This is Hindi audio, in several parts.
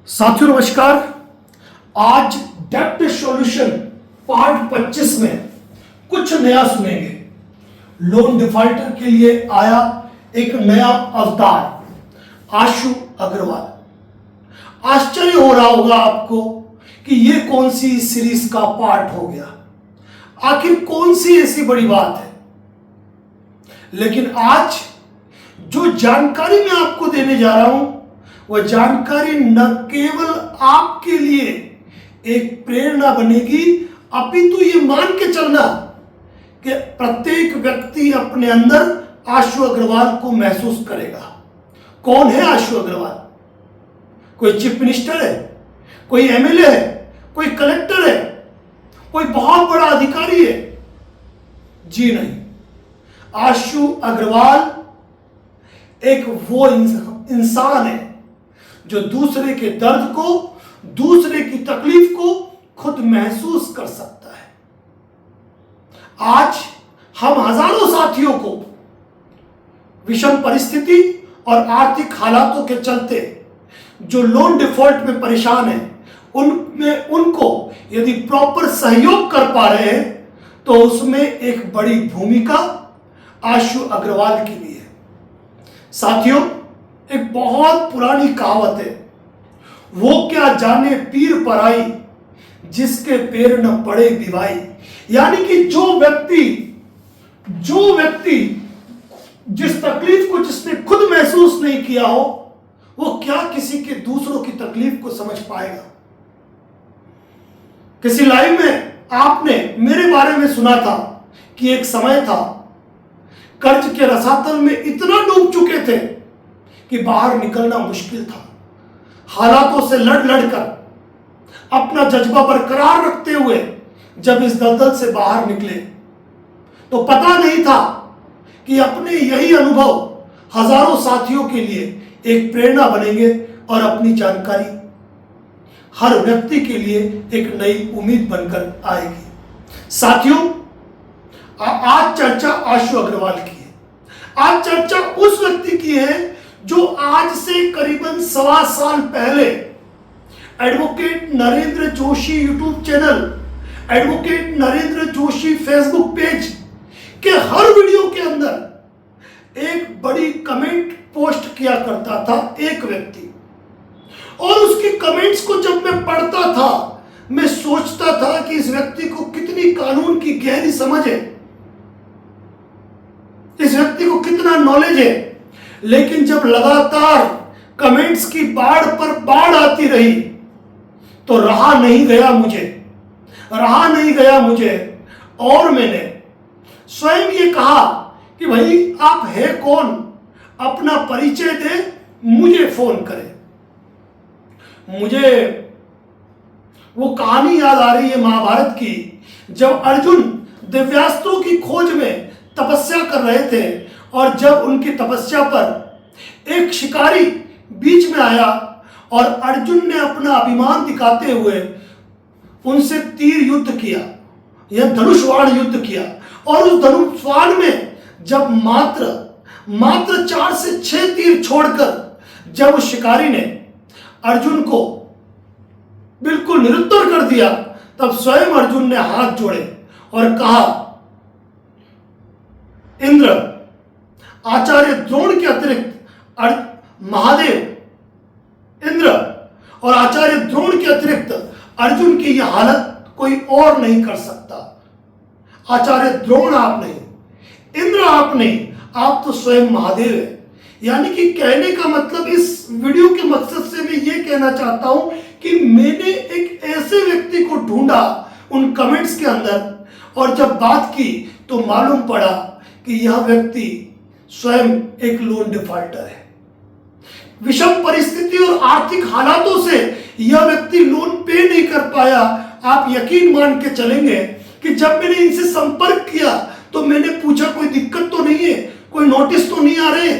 साथियों नमस्कार। आज डेप्ट सॉल्यूशन पार्ट 25 में कुछ नया सुनेंगे। लोन डिफॉल्टर के लिए आया एक नया अवतार, आशु अग्रवाल। आश्चर्य हो रहा होगा आपको कि ये कौन सी सीरीज का पार्ट हो गया, आखिर कौन सी ऐसी बड़ी बात है। लेकिन आज जो जानकारी मैं आपको देने जा रहा हूं वह जानकारी न केवल आपके लिए एक प्रेरणा बनेगी, अपितु ये मान के चलना कि प्रत्येक व्यक्ति अपने अंदर आशु अग्रवाल को महसूस करेगा। कौन है आशु अग्रवाल? कोई चीफ मिनिस्टर है, कोई एमएलए है, कोई कलेक्टर है, कोई बहुत बड़ा अधिकारी है? जी नहीं। आशु अग्रवाल एक वो इंसान है जो दूसरे के दर्द को, दूसरे की तकलीफ को खुद महसूस कर सकता है। आज हम हजारों साथियों को विषम परिस्थिति और आर्थिक हालातों के चलते जो लोन डिफॉल्ट में परेशान है, उनको यदि प्रॉपर सहयोग कर पा रहे हैं तो उसमें एक बड़ी भूमिका आशु अग्रवाल की भी है। साथियों, एक बहुत पुरानी कहावत है, वो क्या जाने पीर पराई, जिसके पैर न पड़े बिवाई। यानी कि जो व्यक्ति जिस तकलीफ को जिसने खुद महसूस नहीं किया हो, वो क्या किसी के दूसरों की तकलीफ को समझ पाएगा। किसी लाइव में आपने मेरे बारे में सुना था कि एक समय था, कर्ज के रसातल में इतना डूब चुके थे कि बाहर निकलना मुश्किल था। हालातों से लड़ कर अपना जज्बा बरकरार रखते हुए जब इस दलदल से बाहर निकले तो पता नहीं था कि अपने यही अनुभव हजारों साथियों के लिए एक प्रेरणा बनेंगे और अपनी जानकारी हर व्यक्ति के लिए एक नई उम्मीद बनकर आएगी। साथियों, आज चर्चा आशु अग्रवाल की है। आज चर्चा उस व्यक्ति की है जो आज से करीबन 1.25 साल पहले advocate Narendra Joshi YouTube channel, advocate Narendra Joshi Facebook page के हर वीडियो के अंदर एक बड़ी कमेंट पोस्ट किया करता था एक व्यक्ति। और उसकी कमेंट्स को जब मैं पढ़ता था, मैं सोचता था कि इस व्यक्ति को कितनी कानून की गहरी समझ है, इस व्यक्ति को कितना नॉलेज है। लेकिन जब लगातार कमेंट्स की बाढ़ पर बाढ़ आती रही तो रहा नहीं गया मुझे और मैंने स्वयं ये कहा कि भाई आप है कौन, अपना परिचय दे, मुझे फोन करें। मुझे वो कहानी याद आ रही है महाभारत की, जब अर्जुन दिव्यास्त्रों की खोज में तपस्या कर रहे थे और जब उनकी तपस्या पर एक शिकारी बीच में आया और अर्जुन ने अपना अभिमान दिखाते हुए उनसे तीर युद्ध किया या धनुषवाण युद्ध किया, और उस धनुषवाण में जब मात्र 4 से 6 तीर छोड़कर जब उस शिकारी ने अर्जुन को बिल्कुल निरुत्तर कर दिया, तब स्वयं अर्जुन ने हाथ जोड़े और कहा, इंद्र, आचार्य द्रोण के अतिरिक्त महादेव इंद्र और आचार्य द्रोण के अतिरिक्त अर्जुन की यह हालत कोई और नहीं कर सकता। आचार्य द्रोण आप नहीं, इंद्र आप नहीं, आप तो स्वयं महादेव है। यानी कि कहने का मतलब, इस वीडियो के मकसद से मैं ये कहना चाहता हूं कि मैंने एक ऐसे व्यक्ति को ढूंढा उन कमेंट्स के अंदर, और जब बात की तो मालूम पड़ा कि यह व्यक्ति स्वयं एक लोन डिफॉल्टर है। विषम परिस्थिति और आर्थिक हालातों से यह व्यक्ति लोन पे नहीं कर पाया। आप यकीन मान के चलेंगे कि जब मैंने इनसे संपर्क किया तो मैंने पूछा, कोई दिक्कत तो नहीं है, कोई नोटिस तो नहीं आ रहे?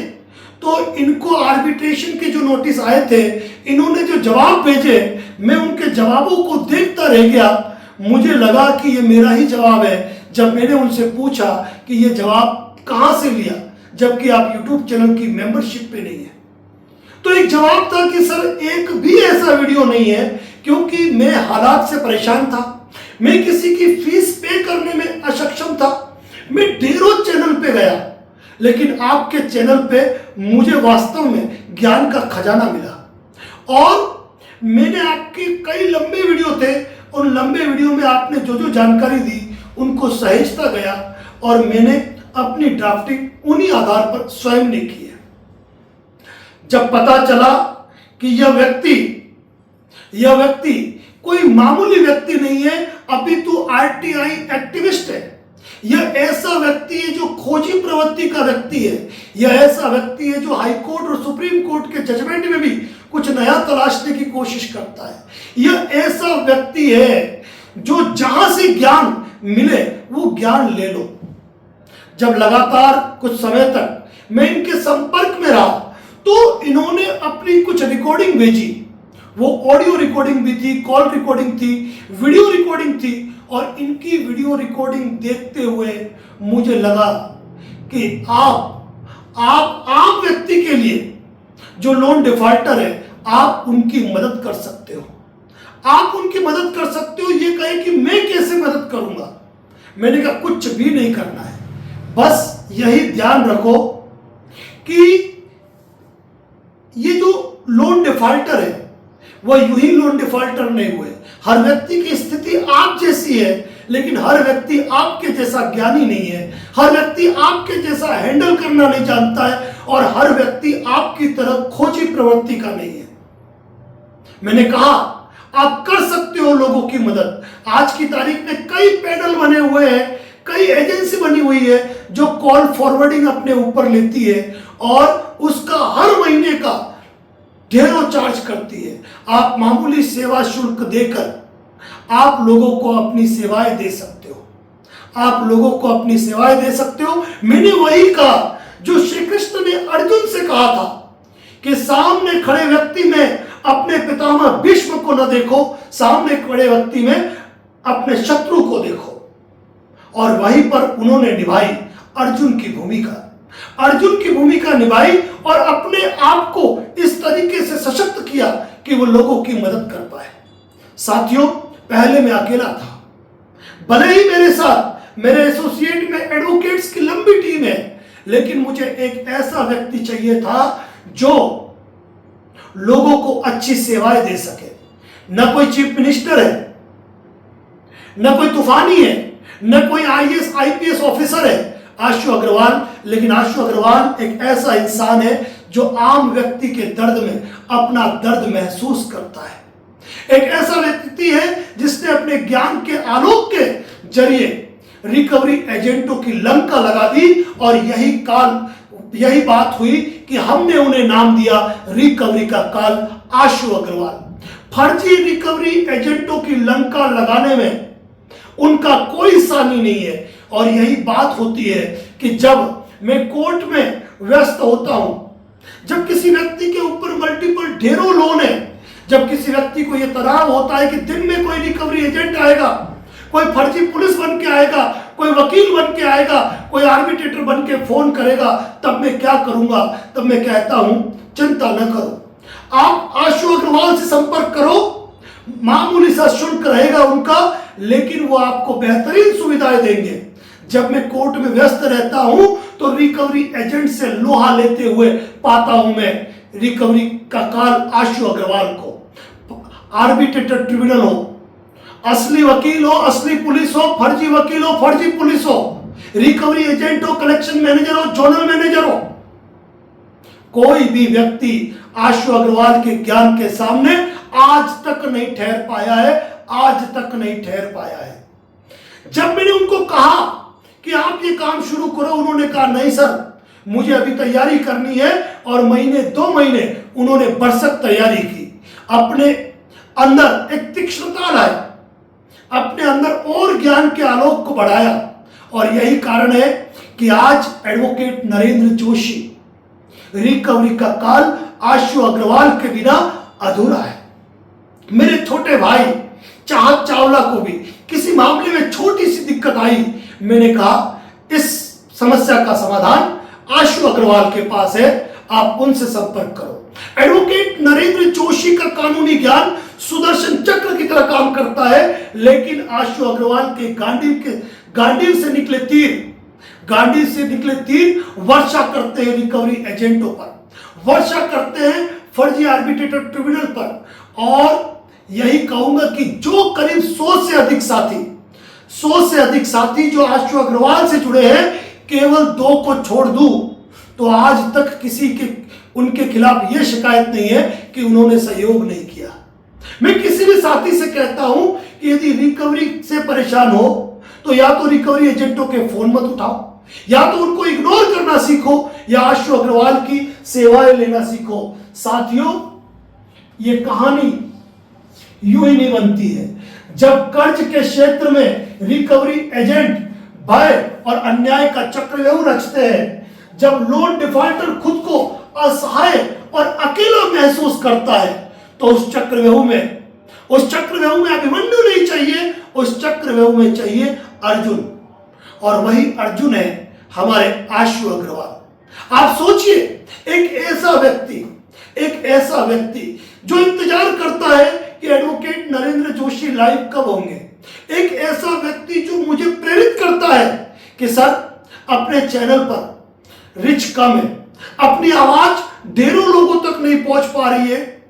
तो इनको आर्बिट्रेशन के जो नोटिस आए थे, इन्होंने जो जवाब भेजे, मैं उनके जवाबों को देखता रह गया। मुझे लगा कि ये मेरा ही जवाब है। जब मैंने उनसे पूछा कि ये जवाब कहां से लिया, जबकि आप यूट्यूब चैनल की मेंबरशिप पे नहीं है, तो एक जवाब था कि सर एक भी ऐसा वीडियो नहीं है, क्योंकि मैं हालात से परेशान था, मैं किसी की फीस पे करने में अक्षम था, मैं ढेरों चैनल पे गया, लेकिन आपके चैनल पे मुझे वास्तव में ज्ञान का खजाना मिला। और मैंने आपके कई लंबे वीडियो थे, उन लंबे वीडियो में आपने जो जो जानकारी दी उनको सहेजता गया और मैंने अपनी ड्राफ्टिंग उन्हीं आधार पर स्वयं ने की है। जब पता चला कि यह व्यक्ति कोई मामूली व्यक्ति नहीं है, अपितु आरटीआई एक्टिविस्ट है, यह ऐसा व्यक्ति है जो खोजी प्रवृत्ति का व्यक्ति है, यह ऐसा व्यक्ति है जो हाई कोर्ट और सुप्रीम कोर्ट के जजमेंट में भी कुछ नया तलाशने की कोशिश करता है, यह ऐसा व्यक्ति है जो जहां से ज्ञान मिले वो ज्ञान ले लो। जब लगातार कुछ समय तक मैं इनके संपर्क में रहा तो इन्होंने अपनी कुछ रिकॉर्डिंग भेजी, वो ऑडियो रिकॉर्डिंग भी थी, कॉल रिकॉर्डिंग थी, वीडियो रिकॉर्डिंग थी, और इनकी वीडियो रिकॉर्डिंग देखते हुए मुझे लगा कि आप आम व्यक्ति के लिए जो लोन डिफॉल्टर है, आप उनकी मदद कर सकते हो, आप उनकी मदद कर सकते हो। ये कहे कि मैं कैसे मदद करूंगा, मैंने कहा कुछ भी नहीं करना है, बस यही ध्यान रखो कि ये जो लोन डिफॉल्टर है वह यूं ही लोन डिफॉल्टर नहीं हुए। हर व्यक्ति की स्थिति आप जैसी है, लेकिन हर व्यक्ति आपके जैसा ज्ञानी नहीं है, हर व्यक्ति आपके जैसा हैंडल करना नहीं जानता है, और हर व्यक्ति आपकी तरह खोजी प्रवृत्ति का नहीं है। मैंने कहा आप कर सकते हो लोगों की मदद। आज की तारीख में कई पैनल बने हुए हैं, कई एजेंसी बनी हुई है जो कॉल फॉरवर्डिंग अपने ऊपर लेती है और उसका हर महीने का ढेरों चार्ज करती है। आप मामूली सेवा शुल्क देकर आप लोगों को अपनी सेवाएं दे सकते हो, आप लोगों को अपनी सेवाएं दे सकते हो। मैंने वही कहा जो श्री कृष्ण ने अर्जुन से कहा था कि सामने खड़े व्यक्ति में अपने पितामह भीष्म को न देखो, सामने खड़े व्यक्ति में अपने शत्रु को देखो। और वहीं पर उन्होंने निभाई अर्जुन की भूमिका निभाई और अपने आप को इस तरीके से सशक्त किया कि वो लोगों की मदद कर पाए। साथियों, पहले मैं अकेला था, भले ही मेरे साथ मेरे एसोसिएट में एडवोकेट्स की लंबी टीम है, लेकिन मुझे एक ऐसा व्यक्ति चाहिए था जो लोगों को अच्छी सेवाएं दे सके। न कोई चीफ मिनिस्टर है, न कोई तूफानी है, न कोई आईएएस आईपीएस ऑफिसर है आशु अग्रवाल, लेकिन आशु अग्रवाल एक ऐसा इंसान है जो आम व्यक्ति के दर्द में अपना दर्द महसूस करता है। एक ऐसा व्यक्ति है जिसने अपने ज्ञान के आलोक के जरिए रिकवरी एजेंटों की लंका लगा दी, और यही बात हुई कि हमने उन्हें नाम दिया रिकवरी का काल आशु अग्रवाल। फर्जी रिकवरी एजेंटों की लंका लगाने में उनका कोई सानी नहीं है। और यही बात होती है कि जब मैं कोर्ट में व्यस्त होता हूं, जब किसी व्यक्ति के ऊपर मल्टीपल ढेरों लोन है, जब किसी व्यक्ति को यह तनाव होता है कि दिन में कोई रिकवरी एजेंट आएगा, कोई फर्जी पुलिस बन के आएगा, कोई वकील बन के आएगा, कोई आर्बिट्रेटर बन के फोन करेगा, तब मैं क्या करूंगा? तब मैं कहता हूं चिंता न करो, आप आशु अग्रवाल से संपर्क करो, मामूली सा शुल्क रहेगा उनका, लेकिन वो आपको बेहतरीन सुविधाएं देंगे। जब मैं कोर्ट में व्यस्त रहता हूं तो रिकवरी एजेंट से लोहा लेते हुए पाता हूं मैं रिकवरी का काल आशु अग्रवाल को। आर्बिट्रेटर ट्रिब्यूनल हो, असली वकील हो, असली पुलिस हो, फर्जी वकील हो, फर्जी पुलिस हो, रिकवरी एजेंट हो, कलेक्शन मैनेजर हो, जोनल मैनेजर हो, कोई भी व्यक्ति आशु अग्रवाल के ज्ञान के सामने आज तक नहीं ठहर पाया है, आज तक नहीं ठहर पाया है। जब मैंने उनको कहा कि आप ये काम शुरू करो, उन्होंने कहा नहीं सर, मुझे अभी तैयारी करनी है, और महीने 2 महीने उन्होंने बरसक तैयारी की, अपने अंदर एक तीक्ष्णता लाई, अपने अंदर और ज्ञान के आलोक को बढ़ाया। और यही कारण है कि आज एडवोकेट नरेंद्र जोशी रिकवरी का काल आशु अग्रवाल के बिना अधूरा है। मेरे छोटे भाई चाहत चावला को भी किसी मामले में छोटी सी दिक्कत आई, मैंने कहा इस समस्या का समाधान आशु अग्रवाल के पास है, आप उनसे संपर्क करो। एडवोकेट नरेंद्र जोशी का कानूनी ज्ञान सुदर्शन चक्र की तरह काम करता है, लेकिन आशु अग्रवाल के गांडीव से निकले तीर वर्षा करते हैं रिकवरी एजेंटों पर, वर्षा करते हैं फर्जी आर्बिट्रेटर ट्रिब्यूनल पर। और यही कहूंगा कि जो करीब 100 से अधिक साथी जो आशु अग्रवाल से जुड़े हैं, केवल 2 को छोड़ दूं तो आज तक किसी के उनके खिलाफ यह शिकायत नहीं है कि उन्होंने सहयोग नहीं किया। मैं किसी भी साथी से कहता हूं कि यदि रिकवरी से परेशान हो तो या तो रिकवरी एजेंटों के फोन मत उठाओ, या तो उनको इग्नोर करना सीखो, या आशु अग्रवाल की सेवाएं लेना सीखो। साथियों, ये कहानी यूं ही नहीं बनती है। जब कर्ज के क्षेत्र में रिकवरी एजेंट भय और अन्याय का चक्रव्यूह रचते हैं, जब लोन डिफॉल्टर खुद को असहाय और अकेला महसूस करता है, तो उस चक्रव्यूह में अभिमन्यु नहीं चाहिए, उस चक्रव्यूह में चाहिए अर्जुन, और वही अर्जुन है हमारे आशु अग्रवाल। आप सोचिए, एक ऐसा व्यक्ति जो इंतजार करता है कि एडवोकेट नरेंद्र जोशी लाइव कब होंगे, एक ऐसा व्यक्ति जो मुझे प्रेरित करता है कि सर अपने चैनल पर रिच कम है, अपनी आवाज ढेरों लोगों तक नहीं पहुंच पा रही है,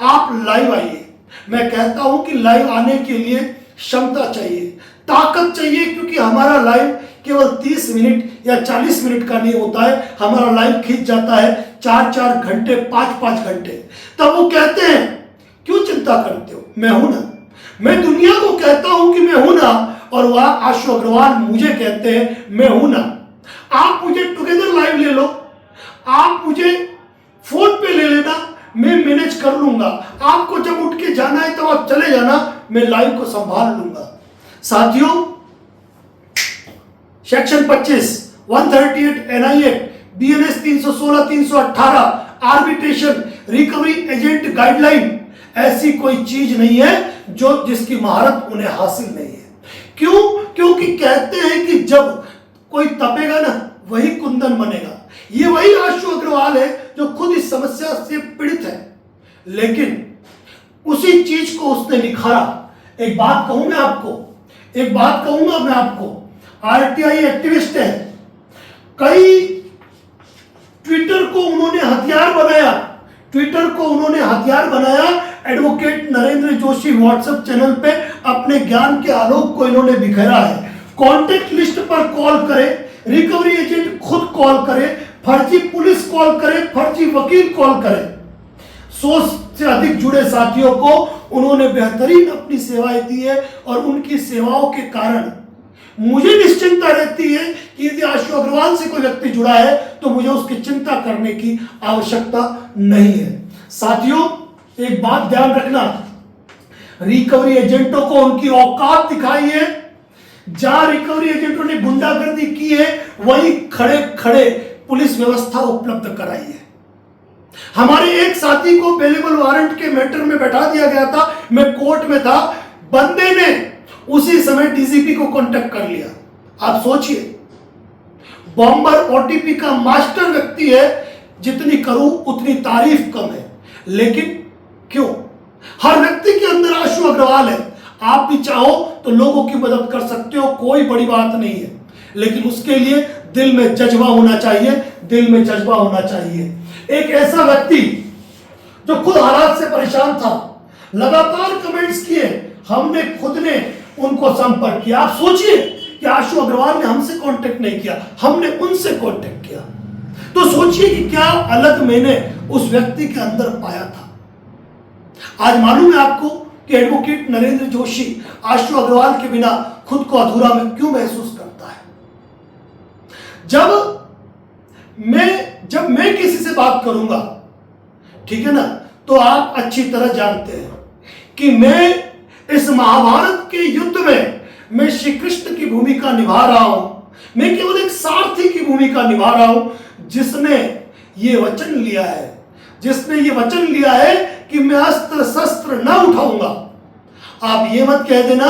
आप लाइव आइए। मैं कहता हूं कि लाइव आने के लिए क्षमता चाहिए, ताकत चाहिए, क्योंकि हमारा लाइव केवल 30 मिनट या 40 मिनट का नहीं होता है, हमारा लाइव खींच जाता है 4-4 घंटे, 5-5 घंटे। तब वो कहते हैं क्यों चिंता करते हो, मैं हूं ना। मैं दुनिया को कहता हूं कि मैं हूं ना, और वह आशु अग्रवाल मुझे कहते हैं मैं हूं ना। आप मुझे टुगेदर लाइव ले लो, आप मुझे फोन पे ले लेना, मैं मैनेज कर लूंगा। आपको जब उठ के जाना है तो आप चले जाना, मैं लाइव को संभाल लूंगा। साथियों, section 25, 138 NI act, BNS 316, 318, arbitration, recovery agent guideline, ऐसी कोई चीज नहीं है जिसकी महारत उन्हें हासिल नहीं है। क्यों? क्योंकि कहते हैं कि जब कोई तपेगा ना, वही कुंदन बनेगा। ये वही आशु अग्रवाल है जो खुद इस समस्या से पीड़ित है, लेकिन उसी चीज को उसने निखारा। एक बात कहूंगा मैं आपको, RTI एक्टिविस्ट है, कई ट्विटर को उन्होंने हथियार बनाया। Advocate Narendra Joshi WhatsApp channel पे अपने ज्ञान के आलोक को इन्होंने बिखेरा है। कॉन्टेक्ट लिस्ट पर कॉल करे, रिकवरी एजेंट खुद कॉल करे, फर्जी पुलिस कॉल करे, फर्जी वकील कॉल करे। 100 से अधिक जुड़े साथियों को उन्होंने बेहतरीन अपनी सेवाएं दी है, और उनकी सेवाओं के कारण मुझे निश्चिंता रहती है कि यदि आशु अग्रवाल से कोई व्यक्ति जुड़ा है तो मुझे उसकी चिंता करने की आवश्यकता नहीं है। साथियों, एक बात ध्यान रखना, रिकवरी एजेंटों को उनकी औकात दिखाई है। जहां रिकवरी एजेंटों ने गुंडागर्दी की है, वहीं खड़े खड़े पुलिस व्यवस्था उपलब्ध कराई है। हमारे एक साथी को बेलेबल वारंट के मैटर में बैठा दिया गया था, मैं कोर्ट में था, बंदे ने उसी समय डीजीपी को कांटेक्ट कर लिया। आप सोचिए, बॉम्बर OTP का मास्टर व्यक्ति है, जितनी करूं उतनी तारीफ कम है। लेकिन क्यों? हर व्यक्ति के अंदर आशु अग्रवाल है। आप भी चाहो तो लोगों की मदद कर सकते हो, कोई बड़ी बात नहीं है, लेकिन उसके लिए दिल में जज्बा होना चाहिए। एक ऐसा व्यक्ति जो खुद हालात से परेशान था, लगातार कमेंट्स किए, हमने खुद ने उनको संपर्क किया। आप सोचिए कि आशु अग्रवाल ने हमसे कांटेक्ट नहीं किया, हमने उनसे कांटेक्ट किया। तो सोचिए कि क्या अलग मैंने उस व्यक्ति के अंदर पाया था। आज मालूम है आपको कि एडवोकेट नरेंद्र जोशी आशु अग्रवाल के बिना खुद को अधूरा में क्यों महसूस करता है। जब मैं किसी से बात करूंगा, ठीक है ना, तो आप अच्छी तरह जानते हैं कि मैं इस महाभारत के युद्ध में मैं श्री कृष्ण की भूमिका निभा रहा हूं। मैं केवल एक सारथी की भूमिका निभा रहा हूं, जिसने ये वचन लिया है कि मैं अस्त्र शस्त्र न उठाऊंगा। आप ये मत कह देना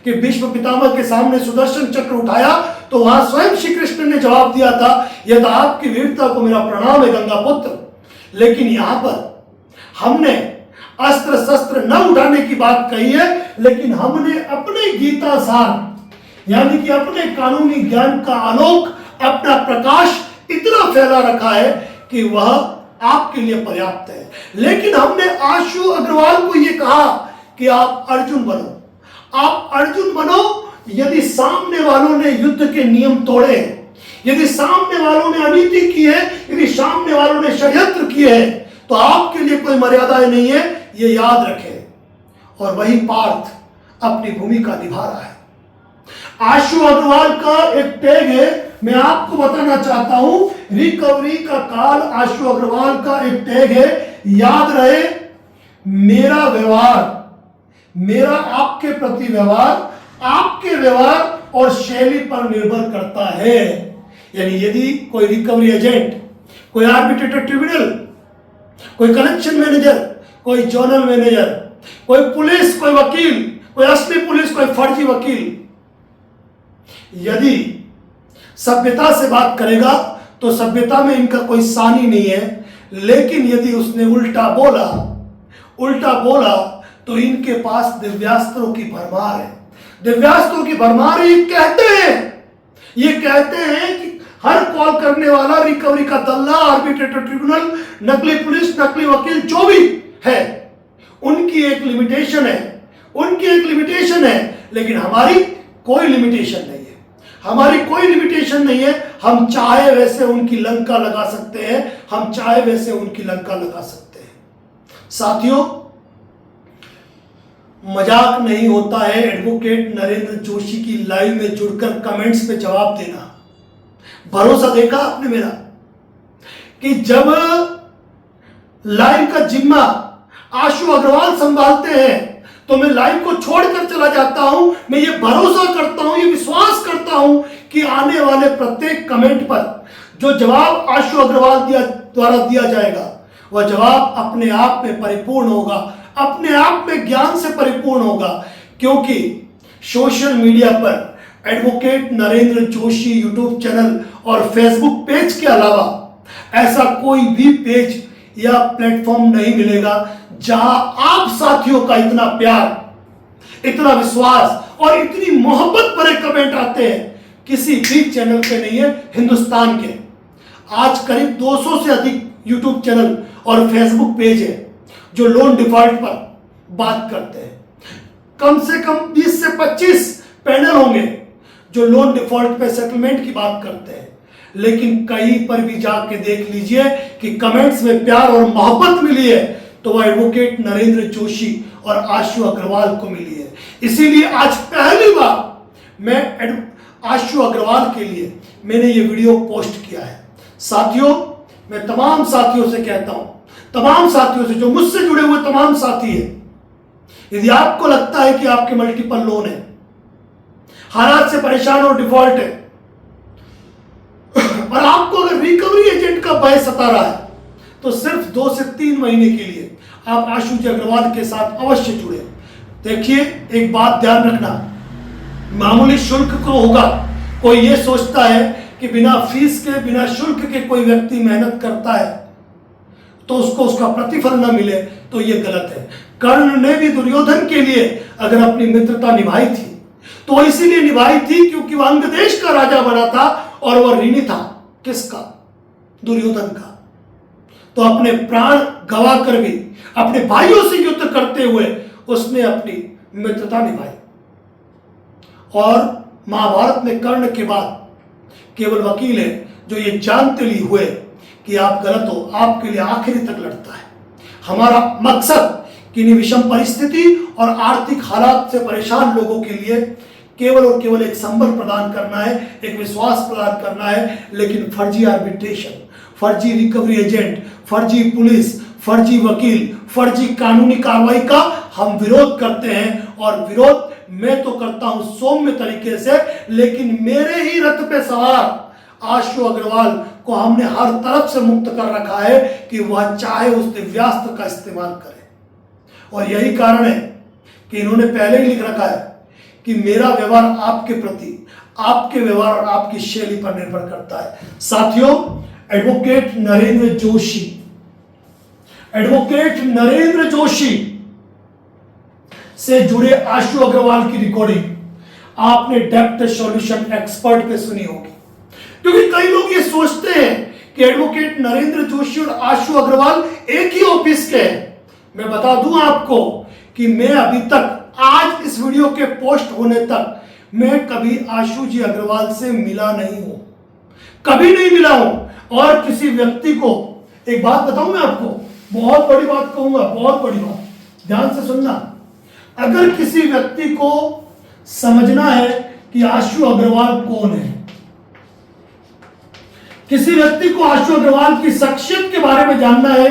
कि भीष्म पितामह के सामने सुदर्शन चक्र उठाया तो वहां स्वयं श्री कृष्ण ने जवाब दिया था, यह आपकी वीरता को मेरा प्रणाम है गंगा पुत्र। लेकिन यहां पर हमने अस्त्र शस्त्र न उठाने की बात कही है, लेकिन हमने अपने गीता सार यानी कि अपने कानूनी ज्ञान का आलोक, अपना प्रकाश इतना फैला रखा है कि वह आपके लिए पर्याप्त है। लेकिन हमने आशु अग्रवाल को यह कहा कि आप अर्जुन बनो, आप अर्जुन बनो। यदि सामने वालों ने युद्ध के नियम तोड़े, यदि सामने वालों ने अनीति की है, यदि सामने वालों ने षड्यंत्र किए हैं, तो आपके लिए कोई मर्यादाएं नहीं है, ये याद रखें। और वही पार्थ अपनी भूमिका निभा रहा है। आशु अग्रवाल का एक टैग है, मैं आपको बताना चाहता हूं, रिकवरी का काल आशु अग्रवाल का एक टैग है। याद रहे, मेरा व्यवहार, मेरा आपके प्रति व्यवहार आपके व्यवहार और शैली पर निर्भर करता है। यानी यदि कोई रिकवरी एजेंट, कोई आर्बिट्रेटर ट्रिब्यूनल, कोई कलेक्शन मैनेजर, कोई जोनल मैनेजर, कोई पुलिस, कोई वकील, कोई असली पुलिस, कोई फर्जी वकील, यदि सभ्यता से बात करेगा तो सभ्यता में इनका कोई सानी नहीं है। लेकिन यदि उसने उल्टा बोला तो इनके पास दिव्यास्त्रों की भरमार है। दिव्यास्त्रों की भरमार ये कहते हैं कि हर कॉल करने वाला रिकवरी का दल्ला, आर्बिट्रेटर ट्रिब्यूनल, नकली पुलिस, नकली वकील जो भी है, उनकी एक लिमिटेशन है, लेकिन हमारी कोई लिमिटेशन नहीं है। हमारी कोई लिमिटेशन नहीं है। हम चाहे वैसे उनकी लंका लगा सकते हैं, हम चाहे वैसे उनकी लंका लगा सकते हैं। साथियों, मजाक नहीं होता है एडवोकेट नरेंद्र जोशी की लाइव में जुड़कर कमेंट्स पे जवाब देना। भरोसा देखा आपने मेरा कि जब लाइव का जिम्मा आशु अग्रवाल संभालते हैं तो मैं लाइव को छोड़कर चला जाता हूं। मैं ये भरोसा करता हूं, ये विश्वास करता हूं कि आने वाले प्रत्येक कमेंट पर जो जवाब आशु अग्रवाल द्वारा दिया जाएगा, वह जवाब अपने आप में परिपूर्ण होगा, अपने आप में ज्ञान से परिपूर्ण होगा। क्योंकि सोशल मीडिया पर advocate Narendra Joshi YouTube channel और फेसबुक पेज के अलावा ऐसा कोई भी पेज या प्लेटफॉर्म नहीं मिलेगा जहां आप साथियों का इतना प्यार, इतना विश्वास और इतनी मोहब्बत भरे कमेंट आते हैं। किसी भी चैनल पे नहीं है हिंदुस्तान के। आज करीब 200 से अधिक यूट्यूब चैनल और फेसबुक पेज है जो लोन डिफॉल्ट पर बात करते हैं। कम से कम 20 से 25 पैनल होंगे जो लोन डिफॉल्ट पे सेटलमेंट की बात करते हैं। लेकिन कहीं पर भी जाके देख लीजिए कि कमेंट्स में प्यार और मोहब्बत मिली है तो वह एडवोकेट नरेंद्र जोशी और आशु अग्रवाल को मिली है। इसीलिए आज पहली बार मैं आशु अग्रवाल के लिए मैंने ये वीडियो पोस्ट किया है। साथियों, मैं तमाम साथियों से कहता हूं, तमाम साथियों से जो मुझसे जुड़े हुए तमाम साथी हैं, यदि आपको लगता है कि आपके मल्टीपल लोन है, हालात से परेशान और डिफॉल्ट है और आपको अगर रिकवरी एजेंट का भय सता रहा है, तो सिर्फ 2 से 3 महीने के लिए आप आशु जी अग्रवाल के साथ अवश्य जुड़े। देखिए, एक बात ध्यान रखना, मामूली शुल्क को होगा। कोई ये सोचता है कि बिना फीस के, बिना शुल्क के कोई व्यक्ति मेहनत करता है तो उसको उसका प्रतिफल न मिले, तो ये गलत है। कर्ण ने भी दुर्योधन के लिए अगर अपनी मित्रता निभाई थी तो इसीलिए निभाई थी क्योंकि वह अंग देश का राजा बना था और वह ऋणी था। किसका? दुर्योधन का। तो अपने प्राण गवाकर भी अपने भाइयों से युद्ध करते हुए उसने अपनी मित्रता निभाई। और महाभारत में कर्ण के बाद केवल वकील है जो ये जानते लिए हुए कि आप गलत हो, आपके लिए आखिरी तक लड़ता है। हमारा मकसद किन्हीं विषम परिस्थिति और आर्थिक हालात से परेशान लोगों के लिए केवल और केवल एक संबल प्रदान करना है, एक विश्वास प्रदान करना है। लेकिन फर्जी आर्बिट्रेशन, फर्जी रिकवरी एजेंट, फर्जी पुलिस, फर्जी वकील, फर्जी कानूनी कार्रवाई का हम विरोध करते हैं। और विरोध मैं तो करता हूं सौम्य तरीके से, लेकिन मेरे ही रथ पे सवार आशु अग्रवाल को हमने हर तरफ से मुक्त कर रखा है कि वह चाहे उस दिव्यास्त्र का इस्तेमाल करे। और यही कारण है कि इन्होंने पहले ही लिख रखा है कि मेरा व्यवहार आपके प्रति, आपके व्यवहार और आपकी शैली पर निर्भर करता है। साथियों, एडवोकेट नरेंद्र जोशी एडवोकेट नरेंद्र जोशी से जुड़े आशु अग्रवाल की रिकॉर्डिंग आपने डेप्थ सॉल्यूशन एक्सपर्ट पे सुनी होगी। क्योंकि कई लोग ये सोचते हैं कि एडवोकेट नरेंद्र जोशी और आशु अग्रवाल एक ही ऑफिस के हैं। मैं बता दूं आपको कि मैं अभी तक आज इस वीडियो के पोस्ट होने तक मैं कभी आशु जी अग्रवाल से मिला नहीं हूं, कभी नहीं मिला हूं। और किसी व्यक्ति को एक बात बताऊं, मैं आपको बहुत बड़ी बात कहूंगा, बहुत बड़ी बात, ध्यान से सुनना। अगर किसी व्यक्ति को समझना है कि आशु अग्रवाल कौन है, किसी व्यक्ति को आशु अग्रवाल की शख्सियत के बारे में जानना है,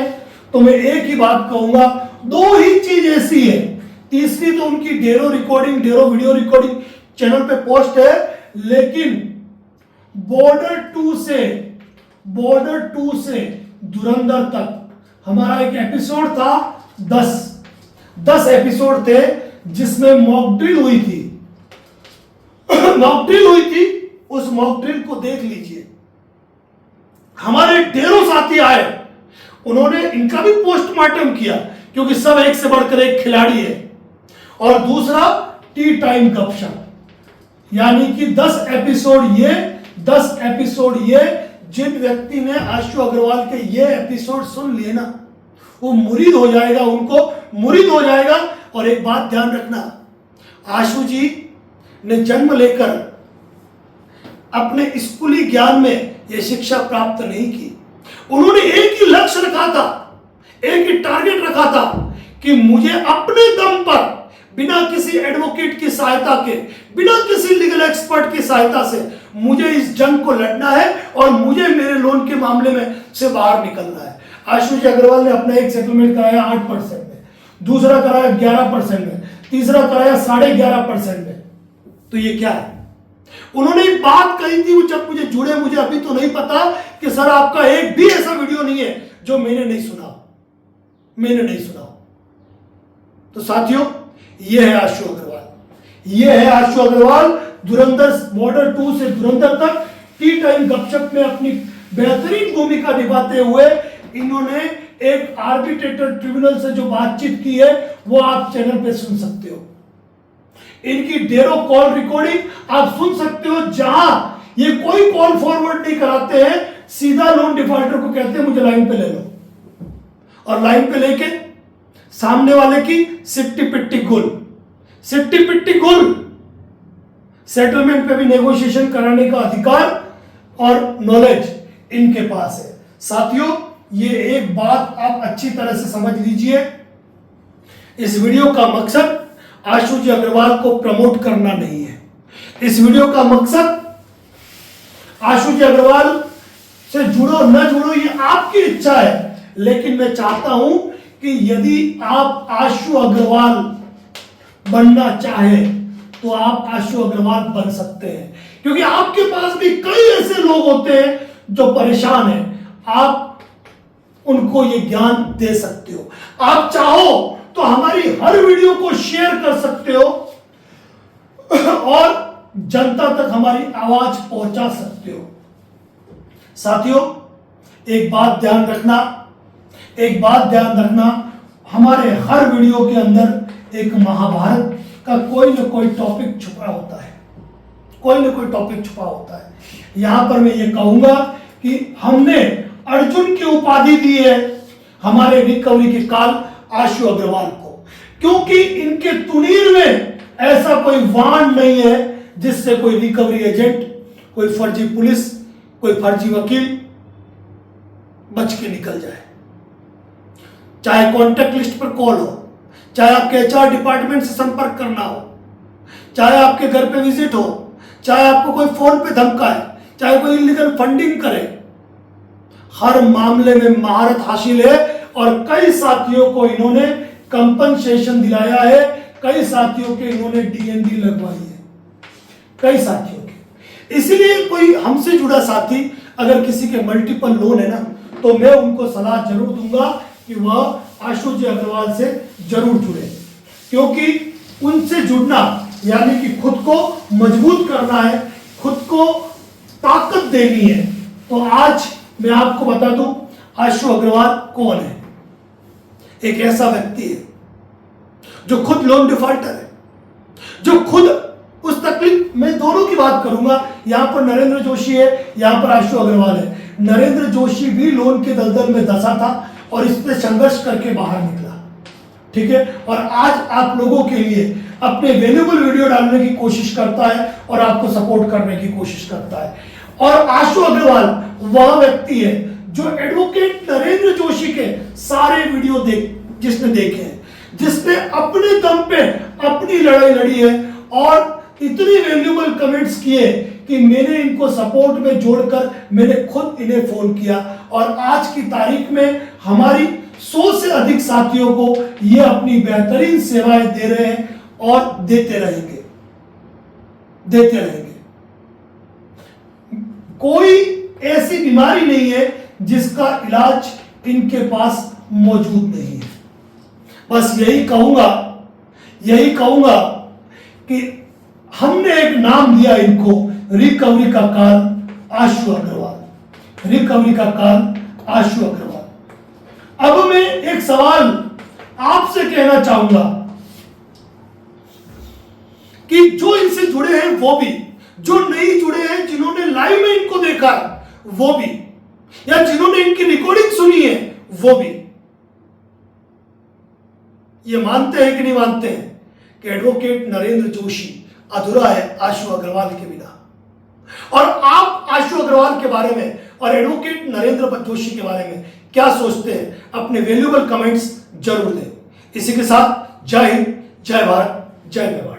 तो मैं एक ही बात कहूंगा, दो ही चीज ऐसी है। तीसरी तो उनकी ढेरों रिकॉर्डिंग, ढेरों वीडियो रिकॉर्डिंग चैनल पे पोस्ट है, लेकिन बॉर्डर टू से धुरंधर तक हमारा एक एपिसोड था, 10 एपिसोड थे जिसमें मॉक ड्रिल हुई थी। मॉक ड्रिल हुई थी, उस मॉक ड्रिल को देख लीजिए। हमारे ढेरों साथी आए, उन्होंने इनका भी पोस्टमार्टम किया, क्योंकि सब एक से बढ़कर एक खिलाड़ी है। और दूसरा टी टाइम गपशप, यानी कि 10 एपिसोड ये जिन व्यक्ति ने आशु अग्रवाल के ये एपिसोड सुन लिए ना, वो मुरीद हो जाएगा, उनको मुरीद हो जाएगा। और एक बात ध्यान रखना, आशु जी ने जन्म लेकर अपने स्कूली ज्ञान में यह शिक्षा प्राप्त नहीं की। उन्होंने एक ही लक्ष्य रखा था, एक ही टारगेट रखा था कि मुझे अपने दम पर, बिना किसी एडवोकेट की सहायता के, बिना किसी लीगल एक्सपर्ट की सहायता से मुझे इस जंग को लड़ना है और मुझे मेरे लोन के मामले में से बाहर निकलना है। आशु जी अग्रवाल ने अपना एक सेटलमेंट कराया 8% में, दूसरा कराया 11% में, तीसरा कराया 11.5% में। तो ये क्या है? उन्होंने एक बात कही थी, वो जब मुझे जुड़े, मुझे अभी तो नहीं पता कि सर आपका एक भी ऐसा वीडियो नहीं है जो मैंने नहीं सुना। तो साथियों, ये है आशु अग्रवाल, धुरंधर बॉर्डर 2 से धुरंधर तक टी टाइम गपशप में अपनी बेहतरीन भूमिका निभाते हुए इन्होंने एक आर्बिट्रेटर ट्रिब्यूनल से जो बातचीत की है वो आप चैनल पे सुन सकते हो। इनकी ढेरों कॉल रिकॉर्डिंग आप सुन सकते हो, जहां ये कोई कॉल फॉरवर्ड नहीं कराते हैं, सीधा लोन डिफॉल्टर को कहते हैं मुझे लाइन पे ले लो, और लाइन पे लेके सामने वाले की सिट्टी पिट्टी गुल। सेटलमेंट पे भी नेगोशिएशन कराने का अधिकार और नॉलेज इनके पास है। साथियों, ये एक बात आप अच्छी तरह से समझ लीजिए, इस वीडियो का मकसद आशु जी अग्रवाल को प्रमोट करना नहीं है। इस वीडियो का मकसद आशु जी अग्रवाल से जुड़ो न जुड़ो ये आपकी इच्छा है, लेकिन मैं चाहता हूं कि यदि आप आशु अग्रवाल बनना चाहे तो आप आशु अग्रवाल बन सकते हैं, क्योंकि आपके पास भी कई ऐसे लोग होते हैं जो परेशान हैं। आप उनको ये ज्ञान दे सकते हो। आप चाहो तो हमारी हर वीडियो को शेयर कर सकते हो और जनता तक हमारी आवाज पहुंचा सकते हो। साथियों, एक बात ध्यान रखना, हमारे हर वीडियो के अंदर एक महाभारत का कोई ना कोई टॉपिक छुपा होता है। यहां पर मैं ये कहूंगा कि हमने अर्जुन की उपाधि दी है हमारे रिकवरी के काल आशु अग्रवाल को, क्योंकि इनके तुनीर में ऐसा कोई वांड नहीं है जिससे कोई रिकवरी एजेंट, कोई फर्जी पुलिस, कोई फर्जी वकील बच के निकल जाए। चाहे कॉन्टैक्ट लिस्ट पर कॉल हो, चाहे आपके एचआर डिपार्टमेंट से संपर्क करना हो, चाहे आपके घर पे विजिट हो, चाहे आपको कोई फोन पे धमकाए, चाहे कोई इलीगल फंडिंग करे, हर मामले में महारत हासिल है। और कई साथियों को इन्होंने कंपनसेशन दिलाया है, कई साथियों के इन्होंने डीएनडी लगवाई है, कई साथियों के। इसलिए कोई हमसे जुड़ा साथी अगर किसी के मल्टीपल लोन है ना, तो मैं उनको सलाह जरूर दूंगा कि वह आशु जी अग्रवाल से जरूर जुड़े, क्योंकि उनसे जुड़ना यानी कि खुद को मजबूत करना है, खुद को ताकत देनी है। तो आज मैं आपको बता दूं आशु अग्रवाल कौन है। एक ऐसा व्यक्ति है जो खुद लोन डिफॉल्टर है, जो खुद उस तकलीफ, मैं दोनों की बात करूंगा, यहां पर नरेंद्र जोशी है, यहां पर आशु अग्रवाल है। नरेंद्र जोशी भी लोन के दलदल में धंसा था और इससे संघर्ष करके बाहर निकला, ठीक है, और आज आप लोगों के लिए अपने वैल्यूएबल वीडियो डालने की कोशिश करता है और आपको सपोर्ट करने की कोशिश करता है। और आशु अग्रवाल वह व्यक्ति है जो एडवोकेट नरेंद्र जोशी के सारे वीडियो जिसने देखे हैं, जिसने अपने दम पे अपनी लड़ाई लड़ी है और इतनी वैल्यूएबल कमेंट्स किए कि मैंने इनको सपोर्ट में जोड़कर मैंने खुद इन्हें फोन किया और आज की तारीख में हमारी 100 से अधिक साथियों को ये अपनी बेहतरीन सेवाएं दे रहे हैं और देते रहेंगे। कोई ऐसी बीमारी नहीं है जिसका इलाज इनके पास मौजूद नहीं है। बस यही कहूंगा कि हमने एक नाम दिया इनको, रिकवरी का काल आशु अग्रवाल, रिकवरी का काल आशु अग्रवाल। अब मैं एक सवाल आपसे कहना चाहूंगा कि जो इनसे जुड़े हैं वो भी, जो नहीं जुड़े हैं, जिन्होंने लाइव में इनको देखा वो भी, या जिन्होंने इनकी रिकॉर्डिंग सुनी है वो भी, ये मानते हैं कि नहीं मानते हैं कि एडवोकेट नरेंद्र जोशी अधूरा है आशु अग्रवाल के बिना? और आप आशु अग्रवाल के बारे में और एडवोकेट नरेंद्र जोशी के बारे में क्या सोचते हैं? अपने वैल्यूएबल कमेंट्स जरूर दें। इसी के साथ जय हिंद, जय भारत, जय मेवाड़।